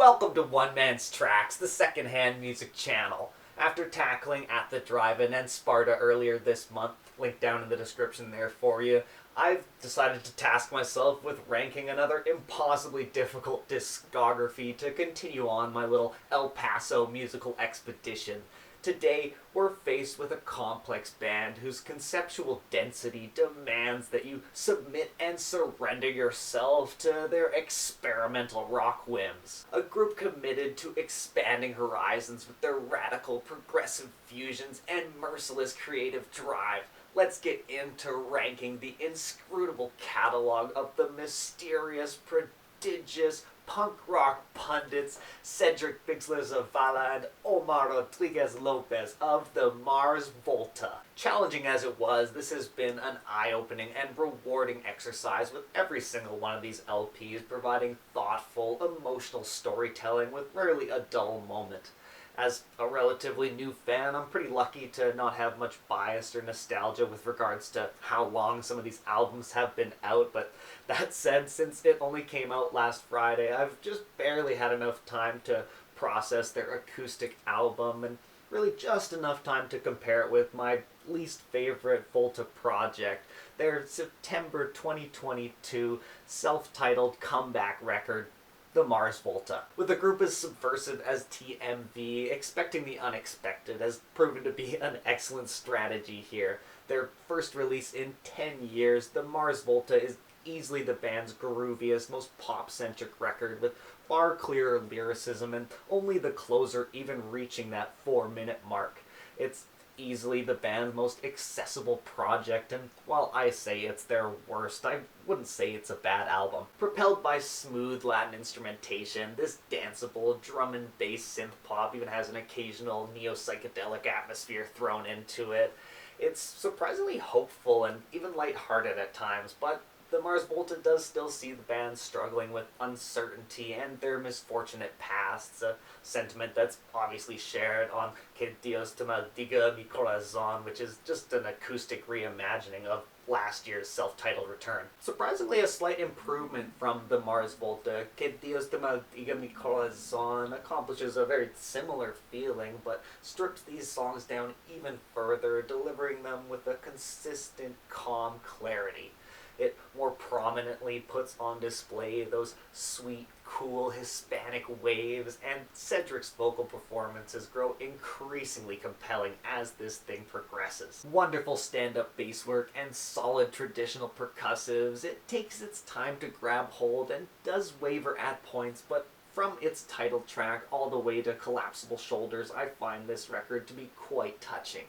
Welcome to One Man's Tracks, the secondhand music channel. After tackling At the Drive-In and Sparta earlier this month, link down in the description there for you, I've decided to task myself with ranking another impossibly difficult discography to continue on my little El Paso musical expedition. Today, we're faced with a complex band whose conceptual density demands that you submit and surrender yourself to their experimental rock whims. A group committed to expanding horizons with their radical progressive fusions and merciless creative drive. Let's get into ranking the inscrutable catalog of the mysterious, prodigious, punk rock pundits Cedric Bixler Zavala and Omar Rodriguez Lopez of the Mars Volta. Challenging as it was, this has been an eye-opening and rewarding exercise with every single one of these LPs providing thoughtful, emotional storytelling with rarely a dull moment. As a relatively new fan, I'm pretty lucky to not have much bias or nostalgia with regards to how long some of these albums have been out, but that said, since it only came out last Friday, I've just barely had enough time to process their acoustic album, and really just enough time to compare it with my least favorite Volta project, their September 2022 self-titled comeback record, the Mars Volta. With a group as subversive as TMV, expecting the unexpected has proven to be an excellent strategy here. Their first release in 10 years, the Mars Volta is easily the band's grooviest, most pop-centric record, with far clearer lyricism and only the closer even reaching that 4-minute mark. It's easily the band's most accessible project, and while I say it's their worst, I wouldn't say it's a bad album. Propelled by smooth Latin instrumentation, this danceable drum and bass synth pop even has an occasional neo-psychedelic atmosphere thrown into it. It's surprisingly hopeful and even lighthearted at times, but the Mars Volta does still see the band struggling with uncertainty and their misfortunate pasts, a sentiment that's obviously shared on Que Dios te maldiga mi corazón, which is just an acoustic reimagining of last year's self-titled return. Surprisingly, a slight improvement from the Mars Volta, Que Dios te maldiga mi corazón accomplishes a very similar feeling, but strips these songs down even further, delivering them with a consistent, calm clarity. It more prominently puts on display those sweet, cool Hispanic waves, and Cedric's vocal performances grow increasingly compelling as this thing progresses. Wonderful stand-up bass work and solid traditional percussives. It takes its time to grab hold and does waver at points, but from its title track all the way to Collapsible Shoulders, I find this record to be quite touching.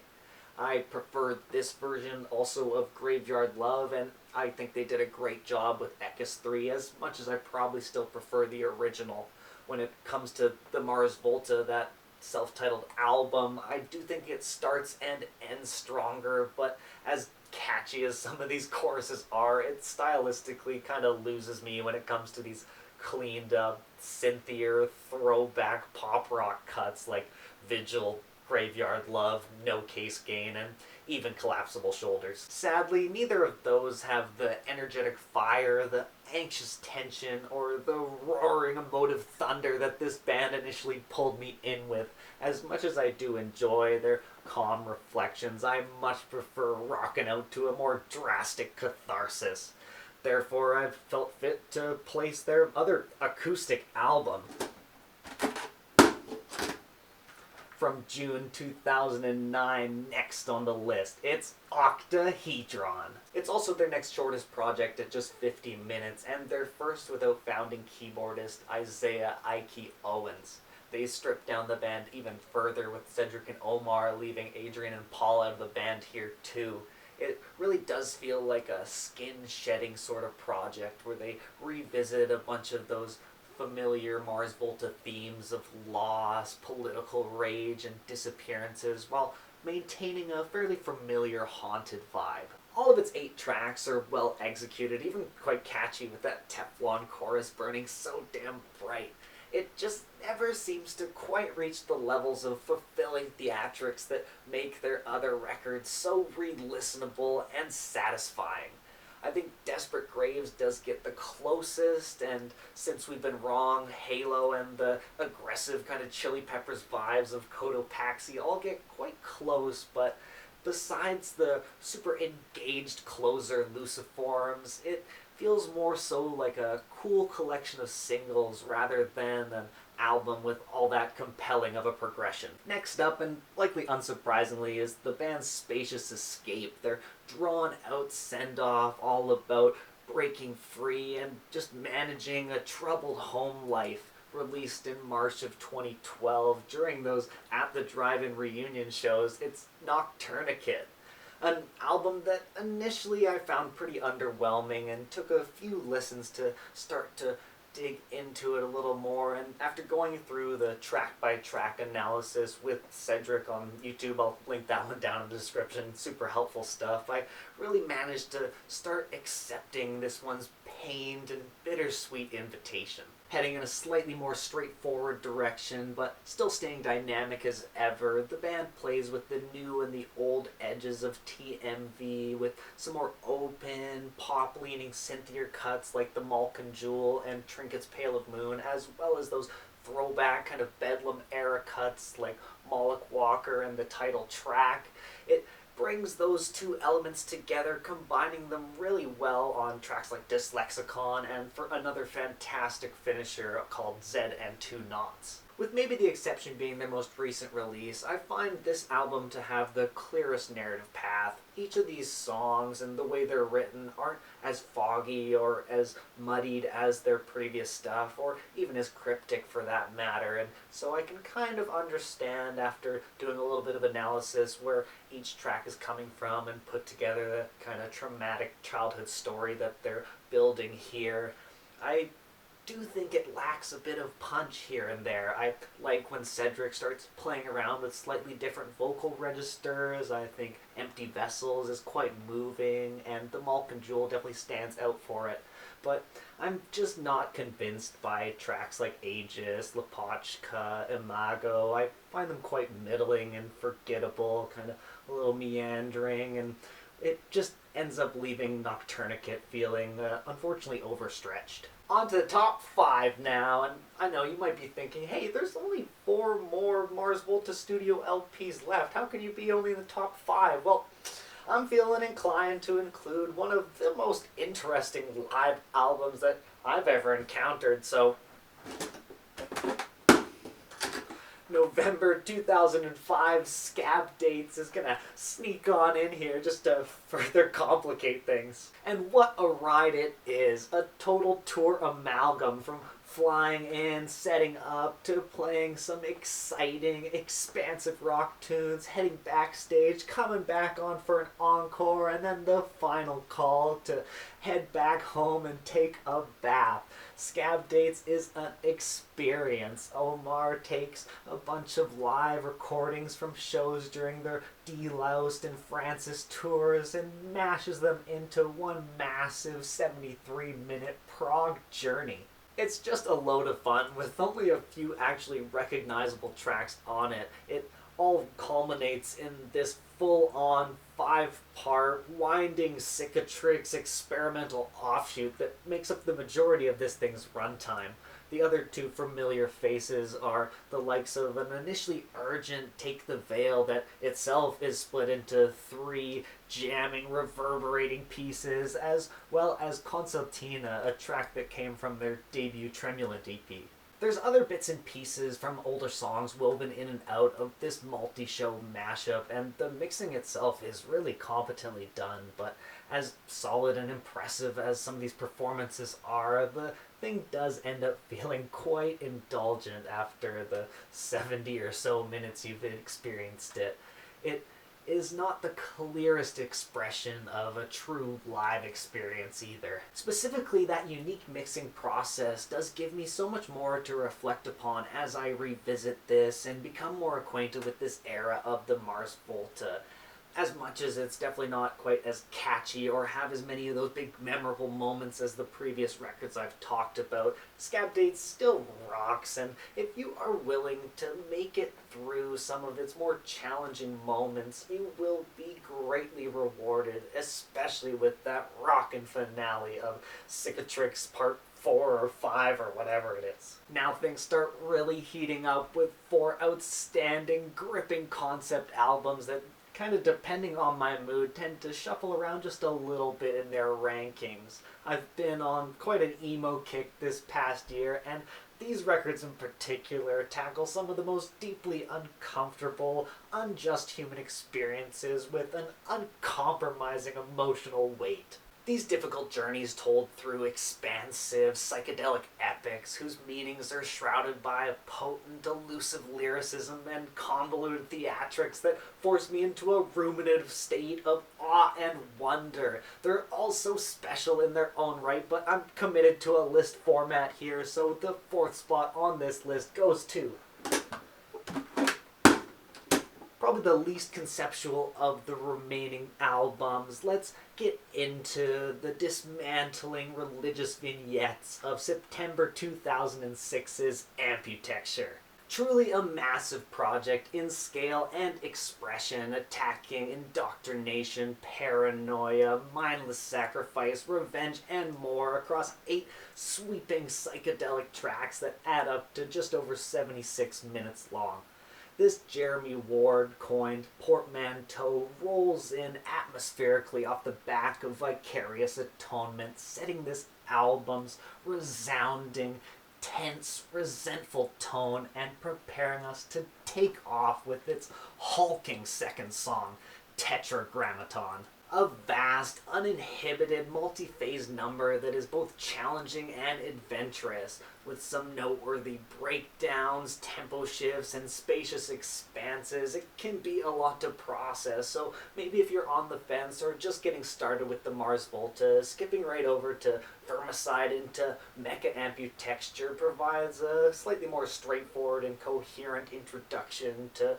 I prefer this version also of Graveyard Love, and I think they did a great job with Ekis 3 as much as I probably still prefer the original. When it comes to the Mars Volta, that self-titled album, I do think it starts and ends stronger, but as catchy as some of these choruses are, it stylistically kind of loses me when it comes to these cleaned up, synthier, throwback pop rock cuts like Vigil, Graveyard Love, No Case Gain, and even Collapsible Shoulders. Sadly, neither of those have the energetic fire, the anxious tension, or the roaring emotive thunder that this band initially pulled me in with. As much as I do enjoy their calm reflections, I much prefer rocking out to a more drastic catharsis. Therefore, I've felt fit to place their other acoustic album from June 2009 next on the list. It's Octahedron. It's also their next shortest project at just 50 minutes, and their first without founding keyboardist Isaiah Ike Owens. They stripped down the band even further, with Cedric and Omar leaving Adrian and Paul out of the band here too. It really does feel like a skin-shedding sort of project where they revisit a bunch of those familiar Mars Volta themes of loss, political rage, and disappearances, while maintaining a fairly familiar haunted vibe. All of its 8 tracks are well executed, even quite catchy with that Teflon chorus burning so damn bright. It just never seems to quite reach the levels of fulfilling theatrics that make their other records so re-listenable and satisfying. I think Desperate Graves does get the closest, and since we've been wrong, Halo and the aggressive kind of Chili Peppers vibes of Cotopaxi all get quite close, but besides the super engaged closer Luciforms, it feels more so like a cool collection of singles rather than an album with all that compelling of a progression. Next up, and likely unsurprisingly, is the band's Spacious Escape. Their drawn-out send-off all about breaking free and just managing a troubled home life, released in March of 2012 during those At the Drive-In reunion shows. It's Nocturnicate, an album that initially I found pretty underwhelming and took a few listens to start to dig into it a little more, and after going through the track-by-track analysis with Cedric on YouTube, I'll link that one down in the description, super helpful stuff, I really managed to start accepting this one's pained and bittersweet invitation. Heading in a slightly more straightforward direction, but still staying dynamic as ever, the band plays with the new and the old edges of TMV, with some more open, pop-leaning synthier cuts like the Conjugal and Trinket's Pale of Moon, as well as those throwback kind of Bedlam-era cuts like Moloch Walker and the title track. It brings those two elements together, combining them really well on tracks like Dyslexicon and for another fantastic finisher called Z and Two Knots. With maybe the exception being their most recent release, I find this album to have the clearest narrative path. Each of these songs and the way they're written aren't as foggy or as muddied as their previous stuff, or even as cryptic for that matter, and so I can kind of understand after doing a little bit of analysis where each track is coming from and put together the kind of traumatic childhood story that they're building here. I do think it lacks a bit of punch here and there. I like when Cedric starts playing around with slightly different vocal registers. I think Empty Vessels is quite moving, and the Conjugal definitely stands out for it. But I'm just not convinced by tracks like Aegis, Lapochka, Imago. I find them quite middling and forgettable, kind of a little meandering, and it just ends up leaving Nocturnicate feeling unfortunately overstretched. On to the top 5 now, and I know you might be thinking, hey, there's only 4 more Mars Volta Studio LPs left. How can you be only in the top 5? Well, I'm feeling inclined to include one of the most interesting live albums that I've ever encountered, so November 2005 Scab Dates is gonna sneak on in here just to further complicate things. And what a ride it is. A total tour amalgam from flying in, setting up, to playing some exciting, expansive rock tunes, heading backstage, coming back on for an encore, and then the final call to head back home and take a bath. Scab Dates is an experience. Omar takes a bunch of live recordings from shows during their Deloused and Francis tours and mashes them into one massive 73-minute prog journey. It's just a load of fun with only a few actually recognizable tracks on it. It all culminates in this full-on 5-part winding cicatrix experimental offshoot that makes up the majority of this thing's runtime. The other 2 familiar faces are the likes of an initially urgent Take the Veil that itself is split into 3 jamming, reverberating pieces, as well as Concertina, a track that came from their debut Tremulant EP. There's other bits and pieces from older songs woven in and out of this multi-show mashup, and the mixing itself is really competently done, but as solid and impressive as some of these performances are, the thing does end up feeling quite indulgent after the 70 or so minutes you've experienced it. It is not the clearest expression of a true live experience either. Specifically, that unique mixing process does give me so much more to reflect upon as I revisit this and become more acquainted with this era of the Mars Volta. As much as it's definitely not quite as catchy or have as many of those big memorable moments as the previous records I've talked about, Scab Dates still rocks, and if you are willing to make it through some of its more challenging moments, you will be greatly rewarded, especially with that rockin' finale of Cicatrix Part 4 or 5 or whatever it is. Now things start really heating up with 4 outstanding, gripping concept albums that, kind of depending on my mood, tend to shuffle around just a little bit in their rankings. I've been on quite an emo kick this past year, and these records in particular tackle some of the most deeply uncomfortable, unjust human experiences with an uncompromising emotional weight. These difficult journeys told through expansive, psychedelic epics whose meanings are shrouded by a potent, elusive lyricism and convoluted theatrics that force me into a ruminative state of awe and wonder. They're all so special in their own right, but I'm committed to a list format here, so the 4th spot on this list goes to probably the least conceptual of the remaining albums. Let's get into the dismantling religious vignettes of September 2006's Amputexture. Truly a massive project in scale and expression, attacking indoctrination, paranoia, mindless sacrifice, revenge, and more across 8 sweeping psychedelic tracks that add up to just over 76 minutes long. This Jeremy Ward-coined portmanteau rolls in atmospherically off the back of Vicarious Atonement, setting this album's resounding, tense, resentful tone and preparing us to take off with its hulking second song, Tetragrammaton. A vast, uninhibited, multi-phase number that is both challenging and adventurous, with some noteworthy breakdowns, tempo shifts, and spacious expanses. It can be a lot to process, so maybe if you're on the fence or just getting started with the Mars Volta, skipping right over to Vermicide into Mecha Amputexture provides a slightly more straightforward and coherent introduction to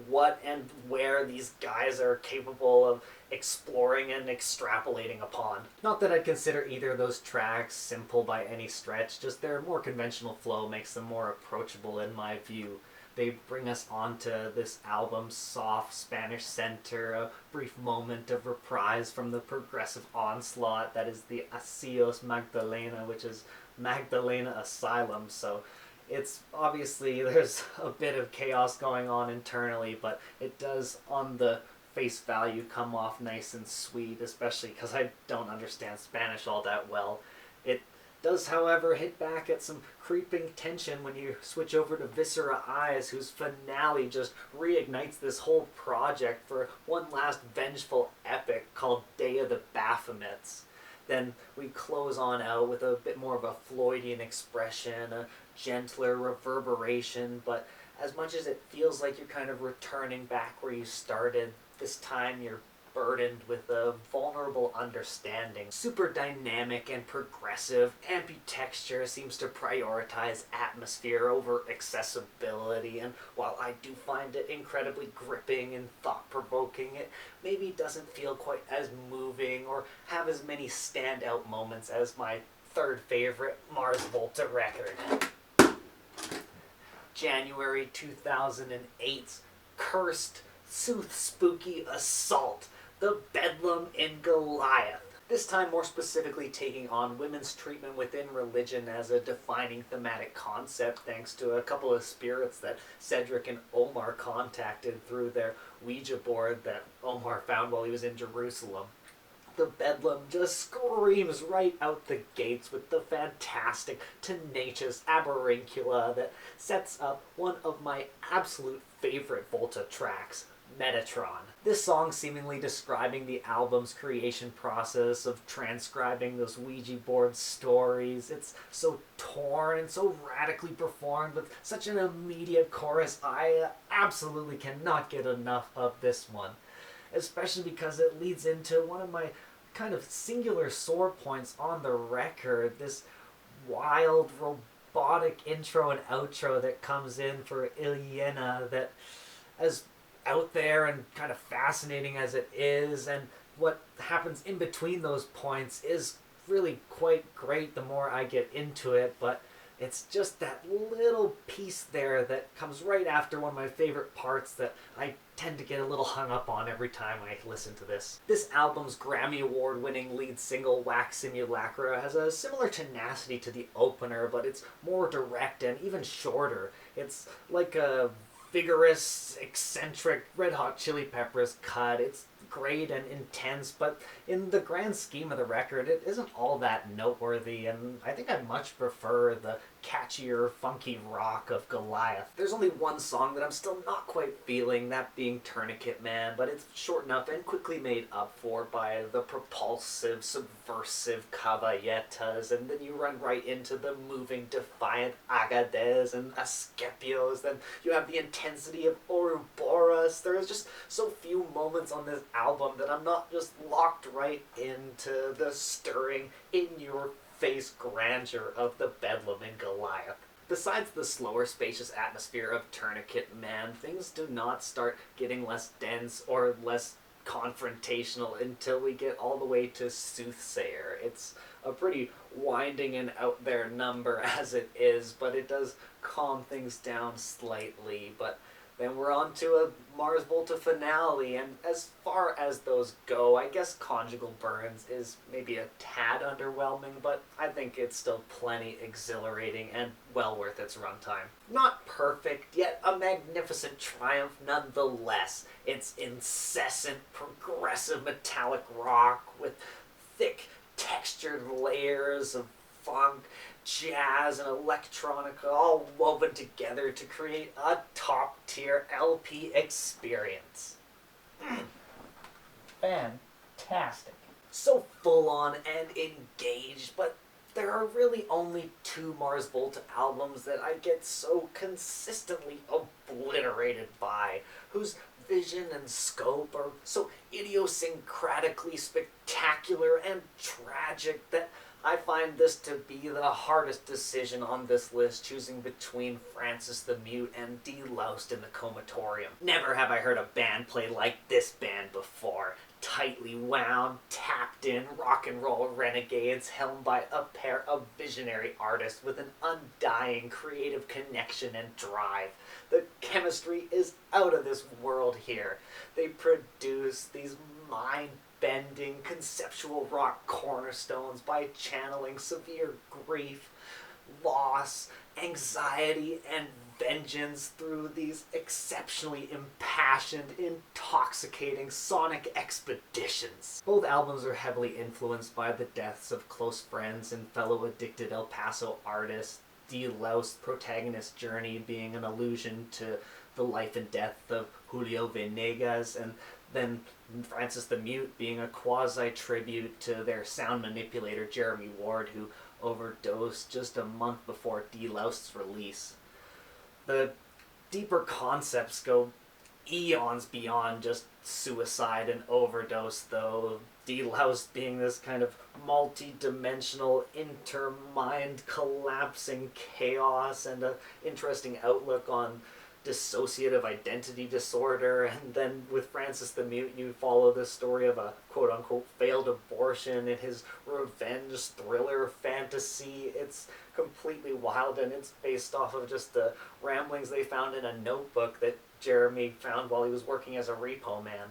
what and where these guys are capable of exploring and extrapolating upon. Not that I'd consider either of those tracks simple by any stretch, just their more conventional flow makes them more approachable in my view. They bring us onto this album's soft Spanish center, a brief moment of reprise from the progressive onslaught that is the Asios Magdalena, which is Magdalena Asylum, so it's obviously there's a bit of chaos going on internally, but it does on the face value come off nice and sweet, especially because I don't understand Spanish all that well. It does, however, hit back at some creeping tension when you switch over to Viscera Eyes, whose finale just reignites this whole project for one last vengeful epic called Day of the Baphomets. Then we close on out with a bit more of a Floydian expression, a gentler reverberation, but as much as it feels like you're kind of returning back where you started, this time you're burdened with a vulnerable understanding. Super dynamic and progressive, Amputexture seems to prioritize atmosphere over accessibility, and while I do find it incredibly gripping and thought-provoking, it maybe doesn't feel quite as moving or have as many standout moments as my 3rd favorite Mars Volta record. January 2008's Cursed Soothe Spooky Assault, the Bedlam in Goliath. This time more specifically taking on women's treatment within religion as a defining thematic concept, thanks to a couple of spirits that Cedric and Omar contacted through their Ouija board that Omar found while he was in Jerusalem. The Bedlam just screams right out the gates with the fantastic, tenacious aberrancula that sets up one of my absolute favorite Volta tracks, Metatron. This song seemingly describing the album's creation process of transcribing those Ouija board stories. It's so torn and so radically performed with such an immediate chorus. I absolutely cannot get enough of this one, especially because it leads into one of my kind of singular sore points on the record, this wild, robotic intro and outro that comes in for Ilyena that, as out there and kind of fascinating as it is, and what happens in between those points is really quite great the more I get into it, but it's just that little piece there that comes right after one of my favorite parts that I tend to get a little hung up on every time I listen to this. This album's Grammy Award-winning lead single, Wax Simulacra, has a similar tenacity to the opener, but it's more direct and even shorter. It's like a vigorous, eccentric Red Hot Chili Peppers cut. It's great and intense, but in the grand scheme of the record, it isn't all that noteworthy, and I think I much prefer the catchier, funky rock of Goliath. There's only one song that I'm still not quite feeling, that being Tourniquet Man, but it's short enough and quickly made up for by the propulsive, subversive caballetas, and then you run right into the moving, defiant Agadez and Asclepios, then you have the intensity of Ouroboros. There's just so few moments on this album that I'm not just locked right into the stirring, in-your-face grandeur of the Bedlam in Goliath. Besides the slower, spacious atmosphere of Tourniquet Man, things do not start getting less dense or less confrontational until we get all the way to Soothsayer. It's a pretty winding and out there number as it is, but it does calm things down slightly. But then we're on to a Mars Volta finale, and as far as those go, I guess Conjugal Burns is maybe a tad underwhelming, but I think it's still plenty exhilarating and well worth its runtime. Not perfect, yet a magnificent triumph nonetheless. It's incessant, progressive metallic rock with thick, textured layers of funk, jazz, and electronica all woven together to create a top-tier LP experience. Fantastic. So full-on and engaged, but there are really only two Mars Volta albums that I get so consistently obliterated by, whose vision and scope are so idiosyncratically spectacular and tragic that I find this to be the hardest decision on this list, choosing between Francis the Mute and Deloused in the Comatorium. Never have I heard a band play like this band before. Tightly wound, tapped in rock and roll renegades helmed by a pair of visionary artists with an undying creative connection and drive. The chemistry is out of this world here. They produce these mind-bending conceptual rock cornerstones by channeling severe grief, loss, anxiety, and vengeance through these exceptionally impassioned, intoxicating sonic expeditions. Both albums are heavily influenced by the deaths of close friends and fellow addicted El Paso artists, Deloused protagonist's journey being an allusion to the life and death of Julio Venegas, and then Francis the Mute being a quasi-tribute to their sound manipulator Jeremy Ward, who overdosed just a month before Deloust's release. The deeper concepts go eons beyond just suicide and overdose, though. Deloused being this kind of multi-dimensional, intermind collapsing chaos, and an interesting outlook on dissociative identity disorder. And then with Francis the Mute, you follow the story of a quote-unquote failed abortion in his revenge thriller fantasy. It's completely wild, and it's based off of just the ramblings they found in a notebook that Jeremy found while he was working as a repo man.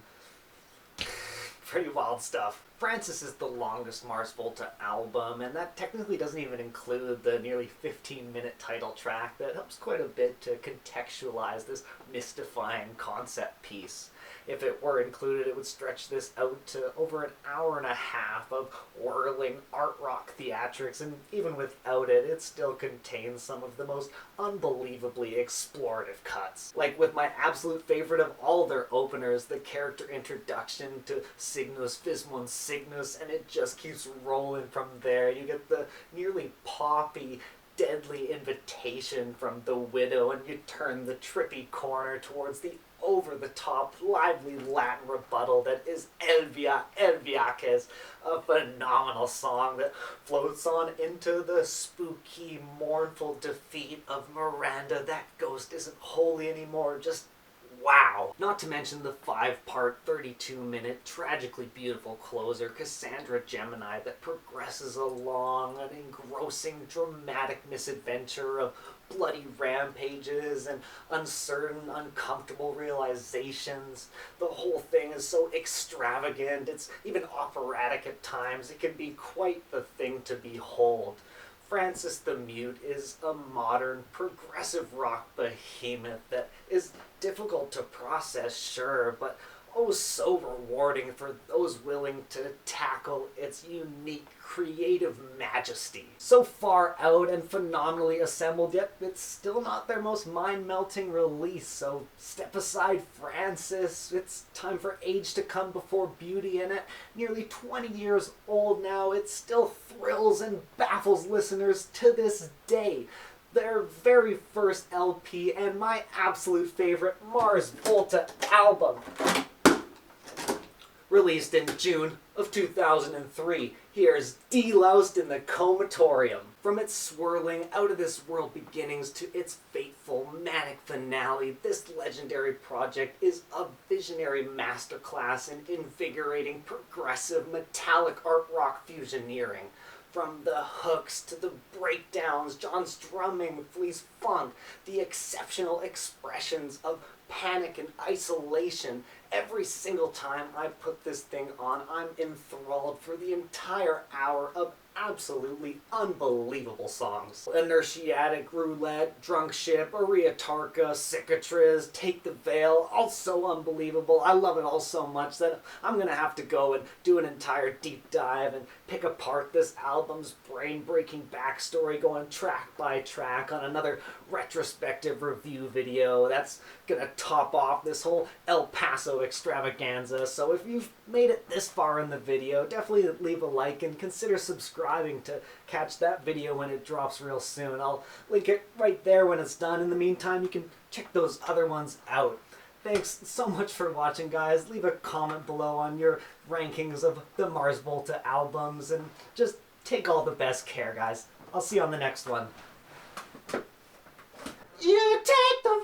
Pretty wild stuff. Francis is the longest Mars Volta album, and that technically doesn't even include the nearly 15-minute title track that helps quite a bit to contextualize this mystifying concept piece. If it were included, it would stretch this out to over an hour and a half of whirling art rock theatrics, and even without it, it still contains some of the most unbelievably explorative cuts. Like with my absolute favorite of all their openers, the character introduction to Cygnus Vismon Cygnus, and it just keeps rolling from there. You get the nearly poppy, deadly invitation from the widow, and you turn the trippy corner towards the over-the-top, lively Latin rebuttal that is El Viajes, a phenomenal song that floats on into the spooky, mournful defeat of Miranda. That ghost isn't holy anymore, just wow! Not to mention the 5-part, 32-minute, tragically beautiful closer, Cassandra Gemini, that progresses along an engrossing, dramatic misadventure of bloody rampages and uncertain, uncomfortable realizations. The whole thing is so extravagant, it's even operatic at times. It can be quite the thing to behold. Francis the Mute is a modern, progressive rock behemoth that is difficult to process, sure, but oh so rewarding for those willing to tackle its unique, creative majesty. So far out and phenomenally assembled, yet it's still not their most mind-melting release, so step aside, Francis. It's time for age to come before beauty, and at nearly 20 years old now, it still thrills and baffles listeners to this day. Their very first LP and my absolute favorite Mars Volta album. Released in June of 2003, here's Deloused in the Comatorium. From its swirling, out-of-this-world beginnings to its fateful, manic finale, this legendary project is a visionary masterclass in invigorating, progressive, metallic art rock fusioneering. From the hooks to the breakdowns, John's drumming, Flea's funk, the exceptional expressions of panic and isolation. Every single time I put this thing on, I'm enthralled for the entire hour of absolutely unbelievable songs. Inertiatic Roulette, Drunk Ship, Ariatarca, Cicatriz, Take the Veil, all so unbelievable. I love it all so much that I'm gonna have to go and do an entire deep dive and pick apart this album's brain-breaking backstory, going track by track on another retrospective review video that's gonna top off this whole El Paso extravaganza. So if you've made it this far in the video, definitely leave a like and consider subscribing to catch that video when it drops real soon. I'll link it right there when it's done. In the meantime, you can check those other ones out. Thanks so much for watching, guys. Leave a comment below on your rankings of the Mars Volta albums, and just take all the best care, guys. I'll see you on the next one. You take the